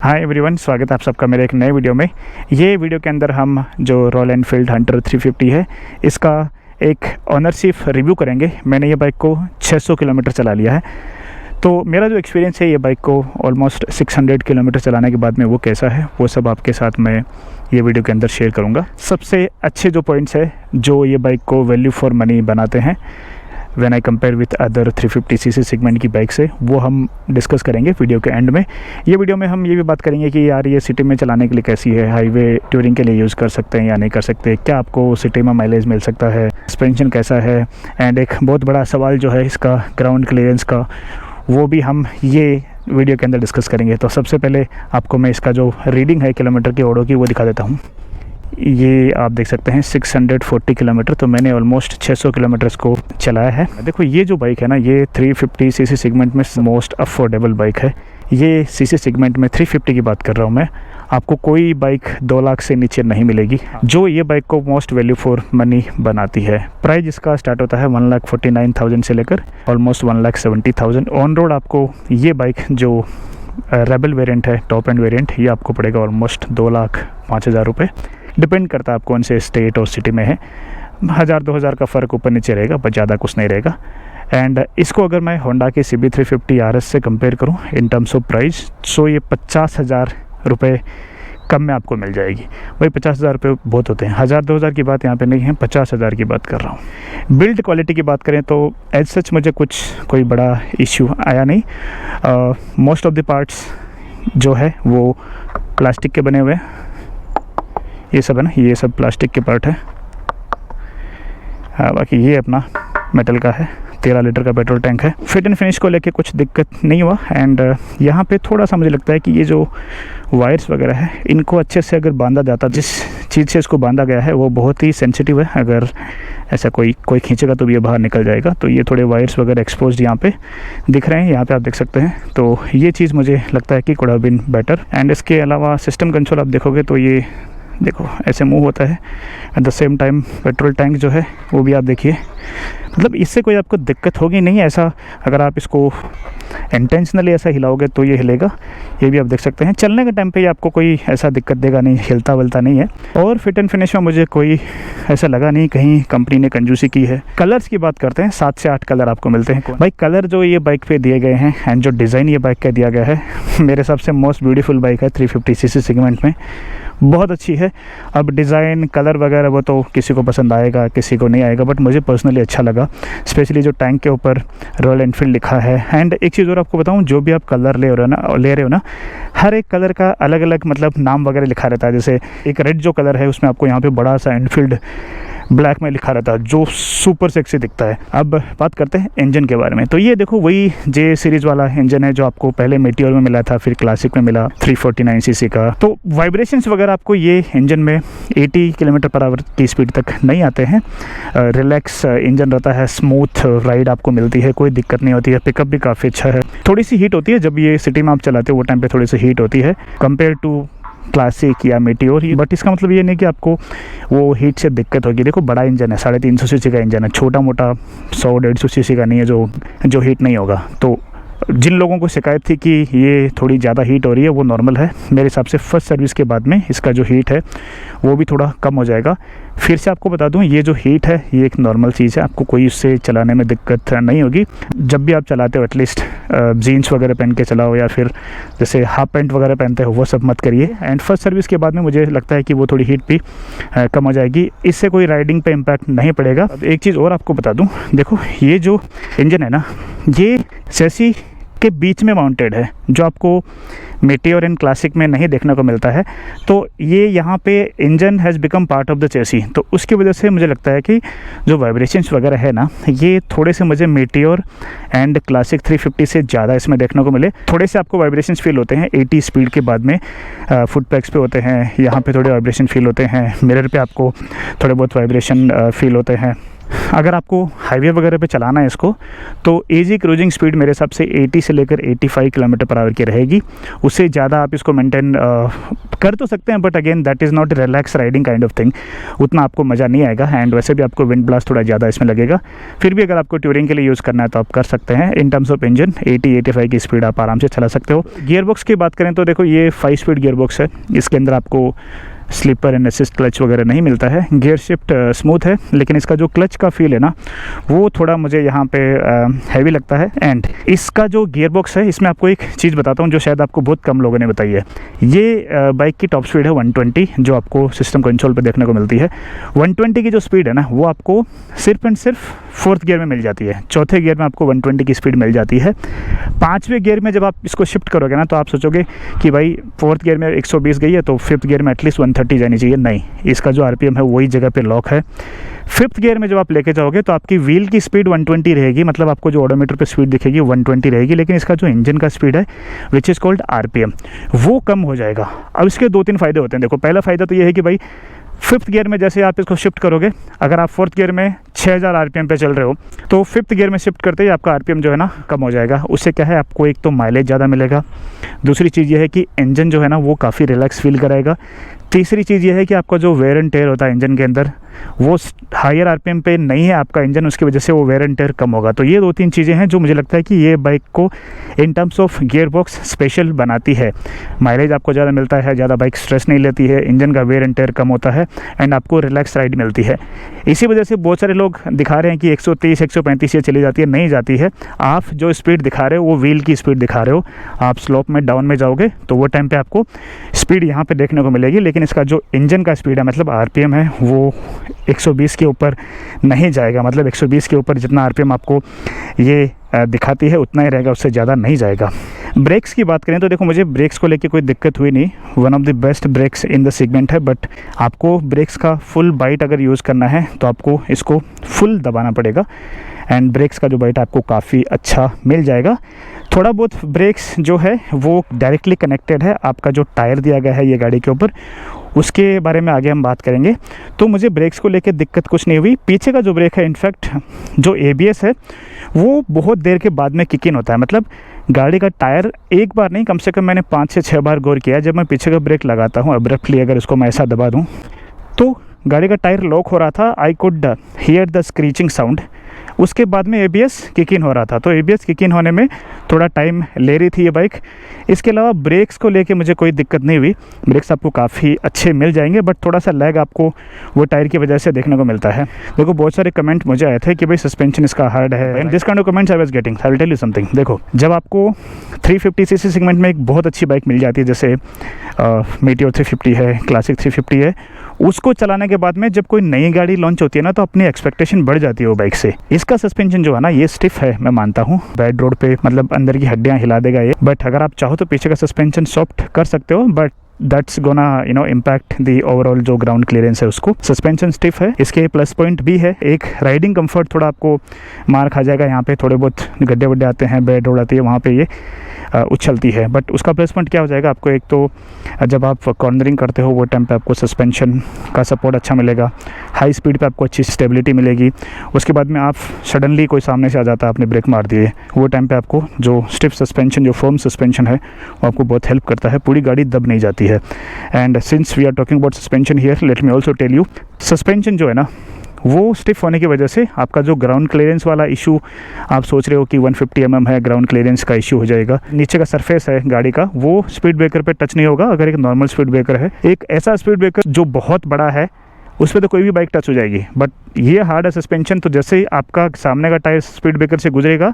Hi everyone, स्वागत है आप सबका मेरे एक नए वीडियो में। ये वीडियो के अंदर हम जो रॉयल एनफील्ड हंटर 350 है इसका एक ऑनरशिप रिव्यू करेंगे। मैंने ये बाइक को 600 किलोमीटर चला लिया है, तो मेरा जो एक्सपीरियंस है ये बाइक को ऑलमोस्ट 600 किलोमीटर चलाने के बाद में वो कैसा है वो सब आपके साथ मैं ये वीडियो के अंदर शेयर करूँगा। सबसे अच्छे जो पॉइंट्स है जो ये बाइक को वैल्यू फॉर मनी बनाते हैं when I compare with other 350cc segment की बाइक से, वो हम डिस्कस करेंगे वीडियो के एंड में। ये वीडियो में हम ये भी बात करेंगे कि यार ये सिटी में चलाने के लिए कैसी है, हाईवे टूरिंग के लिए यूज़ कर सकते हैं या नहीं कर सकते, क्या आपको सिटी में माइलेज मिल सकता है, सस्पेंशन कैसा है, एंड एक बहुत बड़ा सवाल जो है इसका ग्राउंड क्लियरेंस का, वो भी हम ये वीडियो के अंदर डिस्कस करेंगे। तो सबसे पहले आपको मैं इसका जो रीडिंग है किलोमीटर की ओडो की वो दिखा देता हूँ। ये आप देख सकते हैं 640 किलोमीटर, तो मैंने ऑलमोस्ट 600 किलोमीटर्स को चलाया है। देखो ये जो बाइक है ना, ये 350cc सेगमेंट में मोस्ट अफोर्डेबल बाइक है। ये सीसी सेगमेंट में 350 की बात कर रहा हूँ मैं। आपको कोई बाइक 2 लाख से नीचे नहीं मिलेगी जो ये बाइक को मोस्ट वैल्यू फॉर मनी बनाती है। प्राइस इसका स्टार्ट होता है 1,49,000 से लेकर ऑलमोस्ट 1,70,000। ऑन रोड आपको ये बाइक जो रेबल वेरिएंट है, टॉप एंड वेरिएंट, ये आपको पड़ेगा ऑलमोस्ट 2,05,000 रुपये। डिपेंड करता है आप कौन से स्टेट और सिटी में है, 1,000-2,000 का फ़र्क ऊपर नीचे रहेगा, पर ज़्यादा कुछ नहीं रहेगा। एंड इसको अगर मैं होंडा के CB350 RS से कंपेयर करूं इन टर्म्स ऑफ प्राइस, सो ये 50,000 रुपये कम में आपको मिल जाएगी। भाई 50,000 रुपये बहुत होते हैं, 1,000-2,000 की बात यहाँ पे नहीं है, 50,000 की बात कर रहा हूँ। बिल्ड क्वालिटी की बात करें तो एज सच मुझे कोई बड़ा इश्यू आया नहीं। मोस्ट ऑफ द पार्ट्स जो है वो प्लास्टिक के बने हुए हैं, ये सब है ना, ये सब प्लास्टिक के पार्ट है। बाकी ये अपना मेटल का है, 13 लीटर का पेट्रोल टैंक है। फिट एंड फिनिश को लेके कुछ दिक्कत नहीं हुआ। एंड यहाँ पे थोड़ा सा मुझे लगता है कि ये जो वायर्स वगैरह है इनको अच्छे से अगर बांधा जाता, जिस चीज़ से इसको बांधा गया है वो बहुत ही सेंसिटिव है, अगर ऐसा कोई खींचेगा तो भी ये बाहर निकल जाएगा। तो ये थोड़े वायर्स वगैरह एक्सपोज्ड यहाँ पे दिख रहे हैं, यहाँ पे आप देख सकते हैं। तो ये चीज़ मुझे लगता है कि could have been better. And इसके अलावा सिस्टम कंसोल आप देखोगे तो ये देखो ऐसे मूव होता है। At the same time petrol tank जो है वो भी आप देखिए, मतलब इससे कोई आपको दिक्कत होगी नहीं। ऐसा अगर आप इसको इंटेंशनली ऐसा हिलाओगे तो ये हिलेगा, ये भी आप देख सकते हैं। चलने के टाइम पे ये आपको कोई ऐसा दिक्कत देगा नहीं, हिलता वलता नहीं है। और फिट एंड फिनिश में मुझे कोई ऐसा लगा नहीं कहीं कंपनी ने कंजूसी की है। कलर्स की बात करते हैं, 7 से 8 कलर आपको मिलते हैं। भाई कलर जो ये बाइक पे दिए गए हैं एंड जो डिज़ाइन ये बाइक का दिया गया है, मेरे हिसाब से मोस्ट ब्यूटीफुल बाइक है 350cc सेगमेंट में, बहुत अच्छी है। अब डिज़ाइन कलर वगैरह वो तो किसी को पसंद आएगा किसी को नहीं आएगा, बट मुझे पर्सनली अच्छा लगा, स्पेशली जो टैंक के ऊपर रॉयल एनफील्ड लिखा है। एंड एक चीज़ और आपको बताऊं, जो भी आप कलर ले रहे हो ना, हर एक कलर का अलग अलग मतलब नाम वगैरह लिखा रहता है। जैसे एक रेड जो कलर है उसमें आपको यहाँ पे बड़ा सा एनफील्ड ब्लैक में लिखा रहता है जो सुपर सेक्सी दिखता है। अब बात करते हैं इंजन के बारे में। तो ये देखो वही J सीरीज़ वाला इंजन है जो आपको पहले मेटियोर में मिला था, फिर क्लासिक में मिला 349cc का। तो वाइब्रेशंस वगैरह आपको ये इंजन में 80 km/h की स्पीड तक नहीं आते हैं। रिलैक्स इंजन रहता है, स्मूथ राइड आपको मिलती है, कोई दिक्कत नहीं होती है। पिकअप भी काफ़ी अच्छा है। थोड़ी सी हीट होती है जब ये सिटी में आप चलाते हो, वो टाइम पर थोड़ी सी हीट होती है कंपेयर टू क्लासिक या मेटियोर, बट इसका मतलब ये नहीं कि आपको वो हीट से दिक्कत होगी। देखो बड़ा इंजन है, 350cc का इंजन है, छोटा मोटा 100-150cc का नहीं है जो हीट नहीं होगा। तो जिन लोगों को शिकायत थी कि ये थोड़ी ज़्यादा हीट हो रही है वो नॉर्मल है। मेरे हिसाब से फर्स्ट सर्विस के बाद में इसका जो हीट है वो भी थोड़ा कम हो जाएगा। फिर से आपको बता दूं, ये जो हीट है ये एक नॉर्मल चीज़ है, आपको कोई उससे चलाने में दिक्कत नहीं होगी। जब भी आप चलाते हो एटलीस्ट जीन्स वगैरह पहन के चलाओ, या फिर जैसे हाफ पैंट वगैरह पहनते हो वो सब मत करिए। एंड फर्स्ट सर्विस के बाद में मुझे लगता है कि वो थोड़ी हीट भी कम हो जाएगी, इससे कोई राइडिंग पे इम्पैक्ट नहीं पड़ेगा। अब एक चीज़ और आपको बता दूँ, देखो ये जो इंजन है ना, ये चेसी के बीच में माउंटेड है, जो आपको मेटियोर एंड क्लासिक में नहीं देखने को मिलता है। तो ये यहाँ पे engine has become part of the chassis, तो उसकी वजह से मुझे लगता है कि जो वाइब्रेशंस वगैरह है ना, ये थोड़े से मुझे मेटियोर एंड क्लासिक 350 से ज़्यादा इसमें देखने को मिले। थोड़े से आपको वाइब्रेशंस फील होते हैं 80 स्पीड के बाद में, फुट पैक्स पे होते हैं, यहाँ पे थोड़े वाइब्रेशन फील होते हैं, मिरर पे आपको थोड़े बहुत वाइब्रेशन फील होते हैं। अगर आपको हाईवे वगैरह पे चलाना है इसको, तो एजी क्रूजिंग स्पीड मेरे हिसाब से 80 से लेकर 85 km/h की रहेगी। उससे ज़्यादा आप इसको मेंटेन कर तो सकते हैं, but again that is not relax riding kind of thing, उतना आपको मज़ा नहीं आएगा। एंड वैसे भी आपको विंड ब्लास्ट थोड़ा ज़्यादा इसमें लगेगा। फिर भी अगर आपको टूरिंग के लिए यूज़ करना है तो आप कर सकते हैं। इन टर्म्स ऑफ इंजन 80-85 की स्पीड आप आराम से चला सकते हो। गियर बॉक्स की बात करें तो देखो ये 5 स्पीड गियर बॉक्स है, इसके अंदर आपको स्लीपर एंड असिस्ट क्लच वगैरह नहीं मिलता है। गियर शिफ्ट स्मूथ है, लेकिन इसका जो क्लच का फील है ना वो थोड़ा मुझे यहाँ पे हैवी लगता है। एंड इसका जो गियर बॉक्स है, इसमें आपको एक चीज़ बताता हूँ जो शायद आपको बहुत कम लोगों ने बताई है। ये बाइक की टॉप स्पीड है 120, जो आपको सिस्टम कंसोल पे देखने को मिलती है। 120 की जो स्पीड है ना वो आपको सिर्फ एंड सिर्फ 4th गियर में मिल जाती है। चौथे गियर में आपको 120 की स्पीड मिल जाती है। 5वें गियर में जब आप इसको शिफ्ट करोगे ना तो आप सोचोगे कि भाई 4th गियर में 120 गई है तो 5th गियर में एटलीस्ट 130 जानी चाहिए। नहीं, इसका जो आरपीएम है वही जगह पे लॉक है। 5th गियर में जब आप लेके जाओगे तो आपकी व्हील की स्पीड 120 रहेगी, मतलब आपको जो ऑडोमीटर पे स्पीड दिखेगी 120 रहेगी, लेकिन इसका जो इंजन का स्पीड है विच इज़ कॉल्ड आरपीएम वो कम हो जाएगा। अब इसके 2-3 फ़ायदे होते हैं। देखो, पहला फ़ायदा तो ये है कि भाई 5th गियर में जैसे आप इसको शिफ्ट करोगे, अगर आप 4th गियर में 6000 आरपीएम पे चल रहे हो तो 5th गियर में शिफ्ट करते ही आपका आरपीएम जो है ना कम हो जाएगा। उससे क्या है, आपको एक तो माइलेज ज़्यादा मिलेगा, दूसरी चीज़ ये है कि इंजन जो है ना वो काफ़ी रिलैक्स फील कराएगा, तीसरी चीज़ ये है कि आपका जो वेयर एंड टेयर होता है इंजन के अंदर वो हायर आरपीएम पे नहीं है आपका इंजन, उसकी वजह से वो वेयर एंड टेयर कम होगा। तो ये 2-3 चीज़ें हैं जो मुझे लगता है कि ये बाइक को in terms of gear box special बनाती है। माइलेज आपको ज़्यादा मिलता है, ज़्यादा बाइक स्ट्रेस नहीं लेती है, इंजन का वेयर एंड टेयर कम होता है एंड आपको रिलैक्स राइड मिलती है। इसी वजह से बहुत सारे लोग दिखा रहे हैं कि 130-135 ये चली जाती है, नहीं जाती है। आप जो स्पीड दिखा रहे हो वो व्हील की स्पीड दिखा रहे हो। आप स्लोप में डाउन में जाओगे तो वो टाइम पे आपको स्पीड यहाँ पे देखने को मिलेगी, लेकिन इसका जो इंजन का स्पीड है मतलब आरपीएम है वो 120 के ऊपर नहीं जाएगा। मतलब 120 के ऊपर जितना आरपीएम आपको ये दिखाती है उतना ही रहेगा, उससे ज़्यादा नहीं जाएगा। ब्रेक्स की बात करें तो देखो, मुझे ब्रेक्स को लेके कोई दिक्कत हुई नहीं। One of the best brakes in the segment है, बट आपको ब्रेक्स का फुल बाइट अगर यूज़ करना है तो आपको इसको फुल दबाना पड़ेगा एंड ब्रेक्स का जो बाइट आपको काफ़ी अच्छा मिल जाएगा। थोड़ा बहुत ब्रेक्स जो है वो डायरेक्टली कनेक्टेड है, आपका जो टायर दिया गया है ये गाड़ी के ऊपर उसके बारे में आगे हम बात करेंगे। तो मुझे ब्रेक्स को लेकर दिक्कत कुछ नहीं हुई। पीछे का जो ब्रेक है, इनफैक्ट जो एबीएस है वो बहुत देर के बाद में किक इन होता है। मतलब गाड़ी का टायर एक बार नहीं, कम से कम मैंने 5 से 6 बार गौर किया। जब मैं पीछे का ब्रेक लगाता हूँ अब्रप्टली, अगर इसको मैं ऐसा दबा दूँ तो गाड़ी का टायर लॉक हो रहा था। I could hear the screeching sound. उसके बाद में एबीएस किक इन हो रहा था, तो एबीएस किक इन होने में थोड़ा टाइम ले रही थी ये बाइक। इसके अलावा ब्रेक्स को लेके मुझे कोई दिक्कत नहीं हुई। ब्रेक्स आपको काफ़ी अच्छे मिल जाएंगे, बट थोड़ा सा लैग आपको वो टायर की वजह से देखने को मिलता है। देखो, बहुत सारे कमेंट मुझे आए थे कि भाई सस्पेंशन इसका हार्ड है and this kind of comments I was getting. I will tell you something. देखो, जब आपको 350 सीसी सेगमेंट में एक बहुत अच्छी बाइक मिल जाती है, जैसे मीटियोर 350 है, क्लासिक 350 है, उसको चलाने के बाद में जब कोई नई गाड़ी लॉन्च होती है ना तो अपनी एक्सपेक्टेशन बढ़ जाती है वो बाइक से। इसका सस्पेंशन जो है ना ये स्टिफ है, मैं मानता हूँ, बैड रोड पे मतलब अंदर की हड्डियाँ हिला देगा ये, बट अगर आप चाहो तो पीछे का सस्पेंशन सॉफ्ट कर सकते हो, but that's gonna impact the overall जो ग्राउंड क्लियरेंस है उसको। सस्पेंशन स्टिफ है, इसके प्लस पॉइंट भी है। एक राइडिंग कंफर्ट थोड़ा आपको मार खा जाएगा, यहाँ पे थोड़े बहुत गड्ढे वड्ढे आते हैं, बैड रोड आती है, वहाँ पे ये उछलती है, बट उसका प्लस पॉइंट क्या हो जाएगा आपको, एक तो जब आप कॉर्नरिंग करते हो वो टाइम पे आपको सस्पेंशन का सपोर्ट अच्छा मिलेगा, हाई स्पीड पे आपको अच्छी स्टेबिलिटी मिलेगी। उसके बाद में आप सडनली कोई सामने से आ जाता है, आपने ब्रेक मार दिए, वो टाइम पे आपको जो स्टिफ सस्पेंशन, जो फर्म सस्पेंशन है वो आपको बहुत हेल्प करता है, पूरी गाड़ी दब नहीं जाती है। And since we are talking about suspension here, let me also tell you, suspension जो है ना वो स्टिफ होने की वजह से आपका जो ग्राउंड क्लियरेंस वाला इशू आप सोच रहे हो कि 150 mm है, ग्राउंड क्लियरेंस का इशू हो जाएगा। नीचे का सरफेस है गाड़ी का वो स्पीड ब्रेकर पे टच नहीं होगा। अगर एक नॉर्मल स्पीड ब्रेकर है, एक ऐसा स्पीड ब्रेकर जो बहुत बड़ा है, उस पर तो कोई भी बाइक टच हो जाएगी, बट ये हार्ड है सस्पेंशन, तो जैसे ही आपका सामने का टायर स्पीड ब्रेकर से गुजरेगा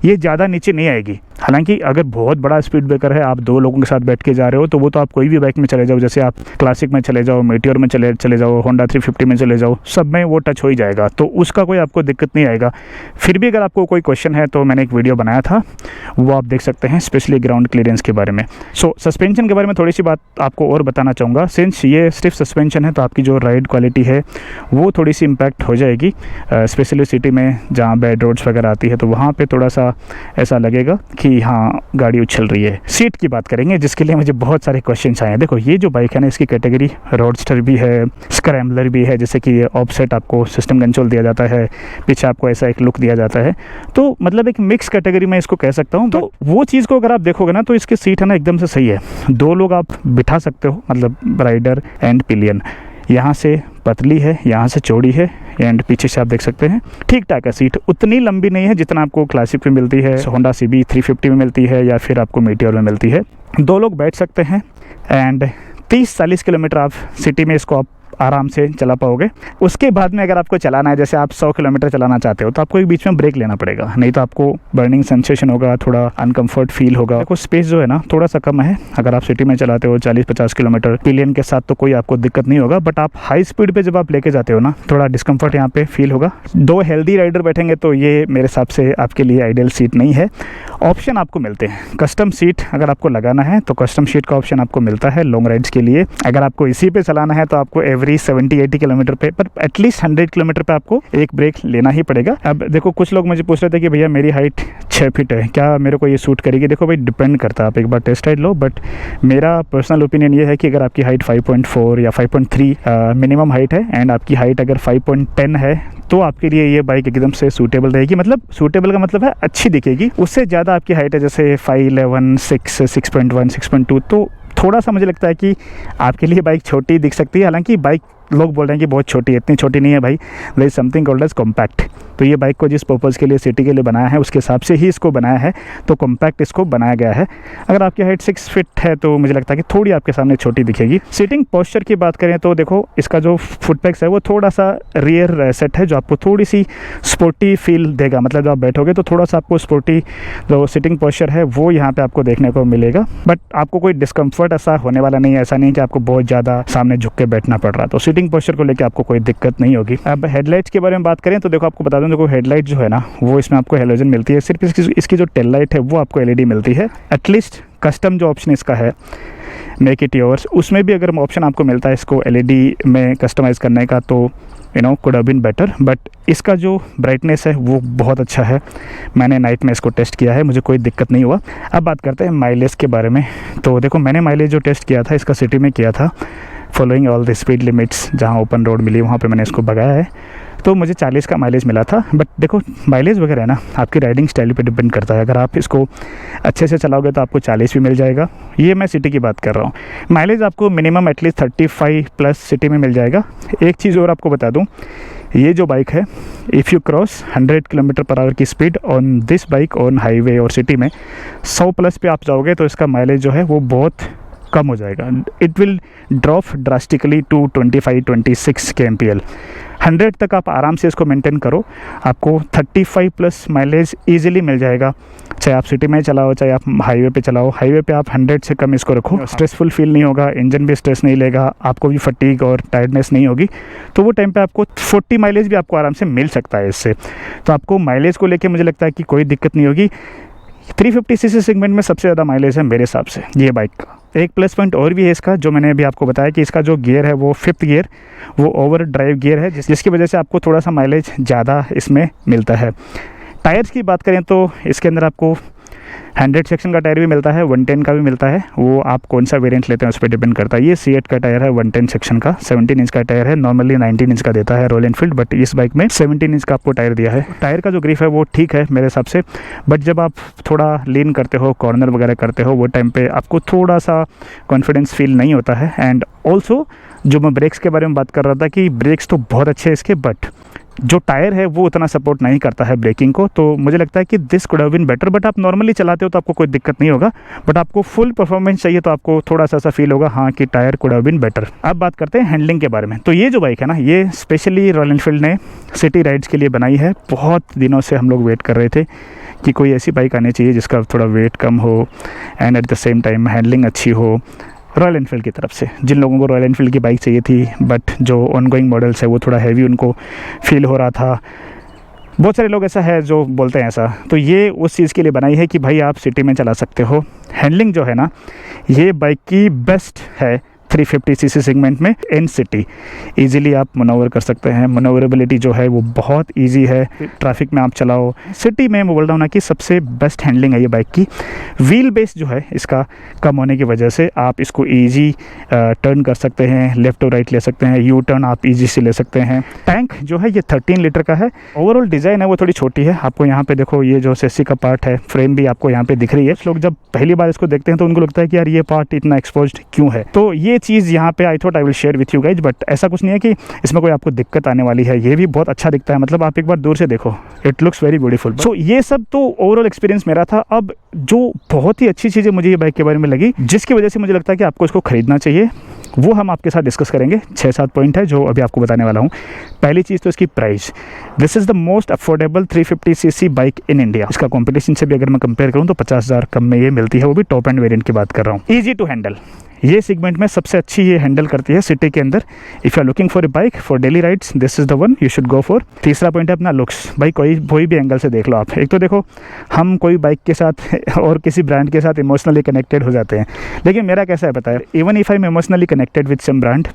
ये ज़्यादा नीचे नहीं आएगी। हालांकि अगर बहुत बड़ा स्पीड ब्रेकर है, आप 2 लोगों के साथ बैठ के जा रहे हो, तो वो तो आप कोई भी बाइक में चले जाओ, जैसे आप क्लासिक में चले जाओ, मीटियोर में चले जाओ, होंडा 350 में चले जाओ, सब में वो टच हो ही जाएगा, तो उसका कोई आपको दिक्कत नहीं आएगा। फिर भी अगर आपको कोई क्वेश्चन है तो मैंने एक वीडियो बनाया था, वो आप देख सकते हैं, स्पेशली ग्राउंड क्लियरेंस के बारे में। सो सस्पेंशन के बारे में थोड़ी सी बात आपको और बताना चाहूँगा। सिंस ये स्टिफ सस्पेंशन है तो आपकी जो राइड क्वालिटी है वो थोड़ी सी इम्पैक्ट हो जाएगी, स्पेशली सिटी में जहाँ बैड रोड्स वगैरह आती है तो वहाँ पे थोड़ा सा ऐसा लगेगा कि हाँ गाड़ी उछल रही है। सीट की बात करेंगे जिसके लिए मुझे बहुत सारे क्वेश्चंस आए हैं। देखो ये जो बाइक है ना, इसकी कैटेगरी रोडस्टर भी है, स्क्रैम्बलर भी है, जैसे कि ऑफसेट आपको सिस्टम कंसोल दिया जाता है, पीछे आपको ऐसा एक लुक दिया जाता है, तो मतलब एक मिक्स कैटेगरी में इसको कह सकता हूँ। तो वो चीज़ को अगर आप देखोगे ना तो इसकी सीट है ना एकदम से सही है, 2 लोग आप बिठा सकते हो, मतलब राइडर एंड पिलियन। यहाँ से पतली है, यहाँ से चौड़ी है, एंड पीछे से आप देख सकते हैं ठीक ठाक है। सीट उतनी लंबी नहीं है जितना आपको क्लासिक में मिलती है, होंडा CB 350 में मिलती है या फिर आपको मीटियोर में मिलती है। 2 लोग बैठ सकते हैं एंड 30-40 किलोमीटर आप सिटी में इसको आप आराम से चला पाओगे। उसके बाद में अगर आपको चलाना है, जैसे आप 100 किलोमीटर चलाना चाहते हो तो आपको एक बीच में ब्रेक लेना पड़ेगा, नहीं तो आपको बर्निंग सेंसेशन होगा, थोड़ा अनकंफर्ट फील होगा। देखो स्पेस जो है ना थोड़ा सा कम है अगर आप सिटी में चलाते हो 40-50 किलोमीटर पिलियन के साथ, तो कोई आपको दिक्कत नहीं होगा। बट आप हाई स्पीड पे जब आप लेके जाते हो ना, थोड़ा डिस्कम्फर्ट यहाँ पे फील होगा। 2 हेल्दी राइडर बैठेंगे तो ये मेरे हिसाब से आपके लिए आइडियल सीट नहीं है। ऑप्शन आपको मिलते हैं, कस्टम सीट अगर आपको लगाना है तो कस्टम सीट का ऑप्शन आपको मिलता है लॉन्ग राइड्स के लिए। अगर आपको इसी पे चलाना है तो आपको एवरी 70-80 किलोमीटर पे, पर एटलीस्ट 100 किलोमीटर पे आपको एक ब्रेक लेना ही पड़ेगा। अब देखो कुछ लोग मुझे पूछ रहे थे कि भैया मेरी हाइट 6 फीट है, क्या मेरे को ये सूट करेगी? देखो भाई डिपेंड करता है, आप एक बार टेस्ट राइड लो। बट मेरा पर्सनल ओपिनियन ये है कि अगर आपकी हाइट 5.4 या 5.3 मिनिमम हाइट है एंड आपकी हाइट अगर 5.10 है तो आपके लिए ये बाइक एकदम से सूटेबल रहेगी। मतलब सूटेबल का मतलब है अच्छी दिखेगी। उससे ज़्यादा आपकी हाइट है जैसे 5'11", 6, 6.1, 6.2, तो थोड़ा सा मुझे लगता है कि आपके लिए बाइक छोटी दिख सकती है। हालांकि बाइक लोग बोल रहे हैं कि बहुत छोटी है, इतनी छोटी नहीं है भाई, there is something called as compact. तो ये बाइक को जिस पर्पज़ के लिए सिटी के लिए बनाया है उसके हिसाब से ही इसको बनाया है, तो कॉम्पैक्ट इसको बनाया गया है। अगर आपकी हाइट 6 फीट है तो मुझे लगता है कि थोड़ी आपके सामने छोटी दिखेगी। सीटिंग पोस्चर की बात करें तो देखो इसका जो फुटपैक्स है वो थोड़ा सा रियर सेट है, जो आपको थोड़ी सी स्पोर्टी फील देगा। मतलब जब आप बैठोगे तो थोड़ा सा आपको स्पोर्टी जो सिटिंग पोस्चर है वो यहाँ पे आपको देखने को मिलेगा। बट आपको कोई डिस्कम्फर्ट ऐसा होने वाला नहीं है, ऐसा नहीं कि आपको बहुत ज़्यादा सामने झुक के बैठना पड़ रहा है। तो सीटिंग पोस्चर को लेकर आपको कोई दिक्कत नहीं होगी। अब हेडलाइट्स के बारे में बात करें तो देखो आपको बता दूं, देखो हेडलाइट जो है ना वो इसमें आपको हेलोजन मिलती है, सिर्फ इसकी जो टेल लाइट है वो आपको LED मिलती है। एटलीस्ट कस्टम जो ऑप्शन इसका है मेक इट योर्स, उसमें भी अगर ऑप्शन आपको मिलता है इसको LED में कस्टमाइज़ करने का तो could have been better. But इसका जो ब्राइटनेस है वो बहुत अच्छा है, मैंने नाइट में इसको टेस्ट किया है, मुझे कोई दिक्कत नहीं हुआ। अब बात करते हैं माइलेज के बारे में। तो देखो मैंने माइलेज जो टेस्ट किया था इसका सिटी में किया था, following all the speed limits, जहाँ ओपन रोड मिली वहाँ पे मैंने इसको भगाया है, तो मुझे 40 का माइलेज मिला था। बट देखो माइलेज वगैरह है ना आपकी राइडिंग स्टाइल पे डिपेंड करता है। अगर आप इसको अच्छे से चलाओगे तो आपको 40 भी मिल जाएगा। ये मैं सिटी की बात कर रहा हूँ। माइलेज आपको मिनिमम एटलीस्ट 35 प्लस सिटी में मिल जाएगा। एक चीज़ और आपको बता दूँ, ये जो बाइक है if you cross 100 kilometre per hour की speed on this bike on highway और सिटी में 100 प्लस पे आप जाओगे तो इसका माइलेज जो है वो बहुत कम हो जाएगा। It will drop drastically to 25-26 kmpl। 100 तक आप आराम से इसको मेंटेन करो, आपको 35 प्लस माइलेज ईजिली मिल जाएगा, चाहे आप सिटी में चलाओ चाहे आप हाईवे पे चलाओ। हाईवे पे आप 100 से कम इसको रखो, स्ट्रेसफुल फील नहीं होगा, इंजन भी स्ट्रेस नहीं लेगा, आपको भी फटीग और टायर्डनेस नहीं होगी। तो वो टाइम पे आपको 40 माइलेज भी आपको आराम से मिल सकता है इससे। तो आपको माइलेज को लेके मुझे लगता है कि कोई दिक्कत नहीं होगी। 350cc सेगमेंट में सबसे ज़्यादा माइलेज है मेरे हिसाब से ये बाइक का। एक प्लस पॉइंट और भी है इसका, जो मैंने अभी आपको बताया कि इसका जो गियर है वो 5th गियर, वो ओवर ड्राइव गियर है, जिसकी वजह से आपको थोड़ा सा माइलेज ज़्यादा इसमें मिलता है। टायर्स की बात करें तो इसके अंदर आपको 100 सेक्शन का टायर भी मिलता है, 110 का भी मिलता है, वो आप कौन सा वेरिएंट लेते हैं उस पर डिपेंड करता है। ये C8 का टायर है 110 सेक्शन का, 17 इंच का टायर है। नॉर्मली 19 इंच का देता है रॉयल एनफील्ड, बट इस बाइक में 17 इंच का आपको टायर दिया है। टायर का जो ग्रिप है वो ठीक है मेरे हिसाब से, बट जब आप थोड़ा लीन करते हो, कॉर्नर वगैरह करते हो, वो टाइम पे आपको थोड़ा सा कॉन्फिडेंस फील नहीं होता है। एंड ऑल्सो जो मैं ब्रेक्स के बारे में बात कर रहा था कि ब्रेक्स तो बहुत अच्छे हैं इसके, बट जो टायर है वो उतना सपोर्ट नहीं करता है ब्रेकिंग को। तो मुझे लगता है कि this could have been better. But आप नॉर्मली चलाते हो तो आपको कोई दिक्कत नहीं होगा, बट आपको फुल परफॉर्मेंस चाहिए तो आपको थोड़ा सा फील होगा हाँ कि tyre could have been better. अब बात करते हैं हैंडलिंग के बारे में। तो ये जो बाइक है ना, ये स्पेशली रॉयल एनफील्ड ने सिटी राइड्स के लिए बनाई है। बहुत दिनों से हम लोग वेट कर रहे थे कि कोई ऐसी बाइक आनी चाहिए जिसका थोड़ा वेट कम हो and at the same time handling अच्छी हो रॉयल एनफील्ड की तरफ से। जिन लोगों को रॉयल एनफील्ड की बाइक चाहिए थी बट जो ऑनगोइंग मॉडल्स है वो थोड़ा हैवी उनको फील हो रहा था, बहुत सारे लोग ऐसा है जो बोलते हैं ऐसा, तो ये उस चीज़ के लिए बनाई है कि भाई आप सिटी में चला सकते हो। हैंडलिंग जो है ना ये बाइक की बेस्ट है 350 सीसी सेगमेंट में इन सिटी ईजिली आप मनोवर कर सकते हैं। मनोवरेबिलिटी जो है वो बहुत ईजी है, ट्रैफिक में आप चलाओ। सिटी में मैं बोल रहा हूँ ना कि सबसे बेस्ट हैंडलिंग है ये बाइक की। व्हील बेस जो है इसका कम होने की वजह से आप इसको ईजी टर्न कर सकते हैं, लेफ्ट और राइट ले सकते हैं, यू टर्न आप ईजी से ले सकते हैं। टैंक जो है ये 13 लीटर का है। ओवरऑल डिज़ाइन है वो थोड़ी छोटी है। आपको यहाँ पे देखो ये जो चेसी का पार्ट है, फ्रेम भी आपको यहाँ पे दिख रही है। लोग जब पहली बार इसको देखते हैं तो उनको लगता है कि यार ये पार्ट इतना एक्सपोज्ड क्यों है। तो ये चीज़ यहाँ पे I thought I will share with you guys, but ऐसा कुछ नहीं है कि इसमें कोई आपको दिक्कत आने वाली है। ये भी बहुत अच्छा दिखता है, मतलब आप एक बार दूर से देखो, इट लुक्स वेरी ब्यूटीफुल। सो ये सब तो ओवरऑल एक्सपीरियंस मेरा था। अब जो बहुत ही अच्छी चीज़ें मुझे ये बाइक के बारे में लगी, जिसकी वजह से मुझे लगता है कि आपको इसको खरीदना चाहिए, वो हम आपके साथ डिस्कस करेंगे। 6-7 पॉइंट है जो अभी आपको बताने वाला हूँ। पहली चीज़ तो इसकी price. This is the most affordable 350 CC bike in India. इसका कंपटीशन से भी अगर मैं कंपेयर करूँ तो 50,000 कम में ये मिलती है, वो भी टॉप एंड वेरिएंट की बात कर रहा हूँ। ईजी टू हैंडल, ये सेगमेंट में सबसे अच्छी ये हैंडल करती है सिटी के अंदर। If you are looking for a bike for daily rides, this is the one you should go for. तीसरा पॉइंट है अपना लुक्स। भाई कोई भी एंगल से देख लो आप। एक तो देखो, हम कोई बाइक के साथ और किसी ब्रांड के साथ इमोशनली कनेक्टेड हो जाते हैं, लेकिन मेरा कैसा है पता है, even if I am emotionally connected with some brand,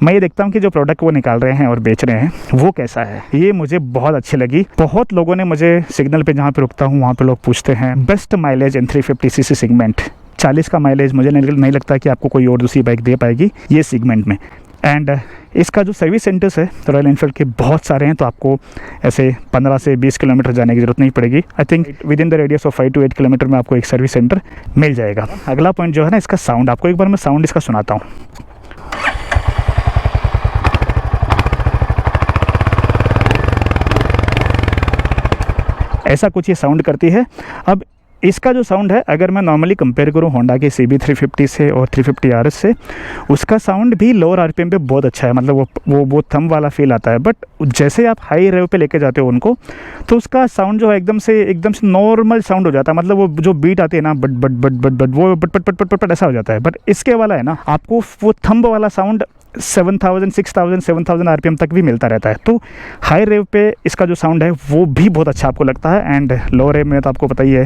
मैं ये देखता हूँ कि जो प्रोडक्ट वो निकाल रहे हैं और बेच रहे हैं वो कैसा है। ये मुझे बहुत अच्छी लगी। बहुत लोगों ने मुझे सिग्नल पे जहाँ पे रुकता हूँ वहाँ पे लोग पूछते हैं बेस्ट माइलेज इन 350 सीसी सेगमेंट। 40 का माइलेज मुझे नहीं लगता कि आपको कोई और दूसरी बाइक दे पाएगी ये सेगमेंट में। एंड इसका जो सर्विस सेंटर्स है रॉयल एनफील्ड के बहुत सारे हैं, तो आपको ऐसे 15 से 20 किलोमीटर जाने की ज़रूरत नहीं पड़ेगी। I think with in the radius of 5 to 8 kilometre में आपको एक सर्विस सेंटर मिल जाएगा। अगला पॉइंट जो है ना, इसका साउंड। आपको एक बार मैं साउंड इसका सुनाता हूँ। ऐसा कुछ ये साउंड करती है। अब इसका जो साउंड है, अगर मैं नॉर्मली कंपेयर करूँ होंडा के CB350 से और 350 RS से, उसका साउंड भी लोअर RPM पे बहुत अच्छा है। मतलब वो थंब वाला फील आता है। बट जैसे आप हाई रेव पे लेके जाते हो उनको, तो उसका साउंड जो है एकदम से नॉर्मल साउंड हो जाता है। मतलब वो जो बीट आती है ना, but but but but but वो बट बट बट बट ऐसा हो जाता है। बट इसके वाला है ना, आपको वो थंब वाला साउंड 7,000, 6,000, 7,000 RPM तक भी मिलता रहता है। तो हाई रेव पे इसका जो साउंड है वो भी बहुत अच्छा आपको लगता है। एंड लो रेव में तो आपको पता ही है,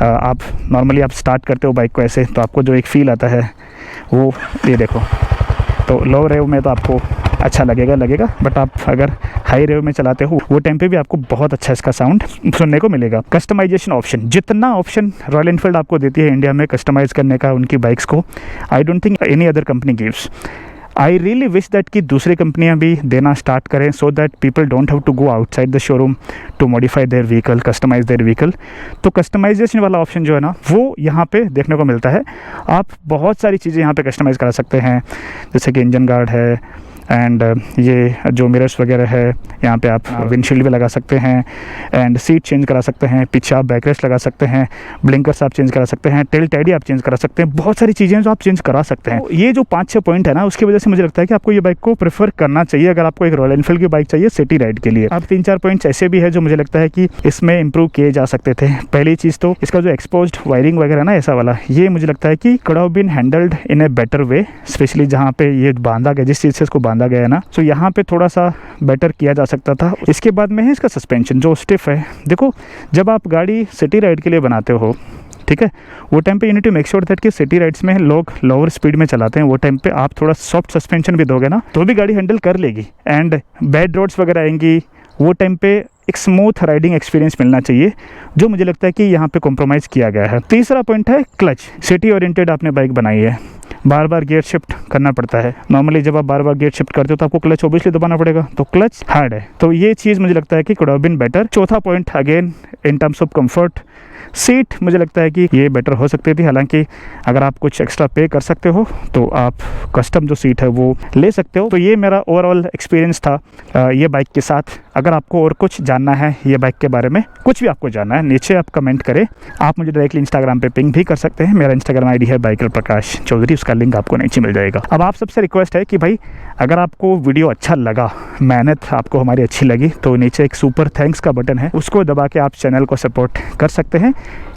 आप नॉर्मली आप स्टार्ट करते हो बाइक को ऐसे, तो आपको जो एक फ़ील आता है वो ये देखो। तो लो रेव में तो आपको अच्छा लगेगा, बट आप अगर हाई रेव में चलाते हो वो टाइम पे भी आपको बहुत अच्छा इसका साउंड सुनने को मिलेगा। कस्टमाइजेशन ऑप्शन, जितना ऑप्शन रॉयल एनफील्ड आपको देती है इंडिया में कस्टमाइज़ करने का उनकी बाइक्स को, I don't think any other company gives. I really wish that कि दूसरी कंपनियां भी देना स्टार्ट करें, so that people don't have to go outside the showroom to modify their vehicle, customise their vehicle. तो कस्टमाइजेशन वाला option जो है ना, वो यहाँ पे देखने को मिलता है। आप बहुत सारी चीज़ें यहाँ पे कस्टमाइज़ करा सकते हैं, जैसे कि इंजन गार्ड है, एंड ये जो मिरर्स वगैरह है, यहाँ पे आप विंडशील्ड भी लगा सकते हैं, एंड सीट चेंज करा सकते हैं, पीछे आप बैकरेस्ट लगा सकते हैं, ब्लिंकर्स आप चेंज करा सकते हैं, टेल टैडी आप चेंज करा सकते हैं। बहुत सारी चीज़ें जो आप चेंज करा सकते हैं। तो ये जो 5-6 पॉइंट है ना, उसकी वजह से मुझे लगता है कि आपको ये बाइक को प्रेफर करना चाहिए अगर आपको एक रॉयल एनफील्ड की बाइक चाहिए सिटी राइड के लिए। अब 3-4 पॉइंट्स ऐसे भी है जो मुझे लगता है कि इसमें इंप्रूव किए जा सकते थे। पहली चीज़ तो इसका जो एक्सपोज्ड वायरिंग वगैरह ना, ऐसा वाला, ये मुझे लगता है कि could have been handled in a better way, specially जहाँ पे ये बांधा गया, जिस चीज़ से इसको बांधा गया है ना, तो यहाँ पे थोड़ा सा बेटर किया जा सकता था। इसके बाद में है इसका सस्पेंशन जो स्टिफ है। देखो, जब आप गाड़ी सिटी राइड के लिए बनाते हो, ठीक है, वो टाइम पे you need to make sure that कि सिटी राइड्स में लोग लोअर स्पीड में चलाते हैं, वो टाइम पे आप थोड़ा सॉफ्ट सस्पेंशन भी दोगे ना, तो भी गाड़ी हैंडल कर लेगी। एंड बैड रोड्स वगैरह आएंगी, वो टाइम पे एक स्मूथ राइडिंग एक्सपीरियंस मिलना चाहिए, जो मुझे लगता है कि यहाँ पे कॉम्प्रोमाइज़ किया गया है। तीसरा पॉइंट है क्लच। सिटी ओरिएंटेड आपने बाइक बनाई है, बार बार गियर शिफ्ट करना पड़ता है। नॉर्मली जब आप बार बार गियर शिफ्ट करते हो तो आपको क्लच ऑब्वियसली दबाना पड़ेगा, तो क्लच हार्ड है। तो ये चीज़ मुझे लगता है कि कुड हैव बीन बेटर। चौथा point again in terms of comfort, seat मुझे लगता है कि ये बेटर हो सकती थी। हालांकि अगर आप कुछ एक्स्ट्रा पे कर सकते हो तो आप कस्टम जो सीट है वो ले सकते हो। तो ये मेरा ओवरऑल एक्सपीरियंस था ये बाइक के साथ। अगर आपको और कुछ जानना है ये बाइक के बारे में, कुछ भी आपको जानना है, नीचे आप कमेंट करें। आप मुझे डायरेक्टली इंस्टाग्राम पे पिंग भी कर सकते हैं। मेरा इंस्टाग्राम आईडी है बाइकर प्रकाश चौधरी, उसका लिंक आपको नीचे मिल जाएगा। अब आप सबसे रिक्वेस्ट है कि भाई अगर आपको वीडियो अच्छा लगा, मेहनत आपको हमारी अच्छी लगी, तो नीचे एक सुपर थैंक्स का बटन है, उसको दबा के आप चैनल को सपोर्ट कर सकते हैं।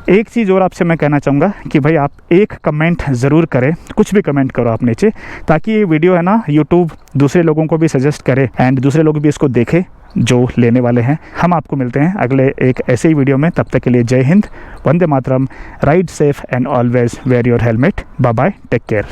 एक चीज़ और आपसे मैं कहना चाहूँगा कि भाई आप एक कमेंट ज़रूर करें, कुछ भी कमेंट करो आप नीचे, ताकि ये वीडियो है ना यूट्यूब दूसरे लोगों को भी सजेस्ट करे एंड दूसरे लोग भी इसको देखें जो लेने वाले हैं। हम आपको मिलते हैं अगले एक ऐसे ही वीडियो में। तब तक के लिए जय हिंद, वंदे मातरम, ride safe and always wear your helmet. Bye bye, take care.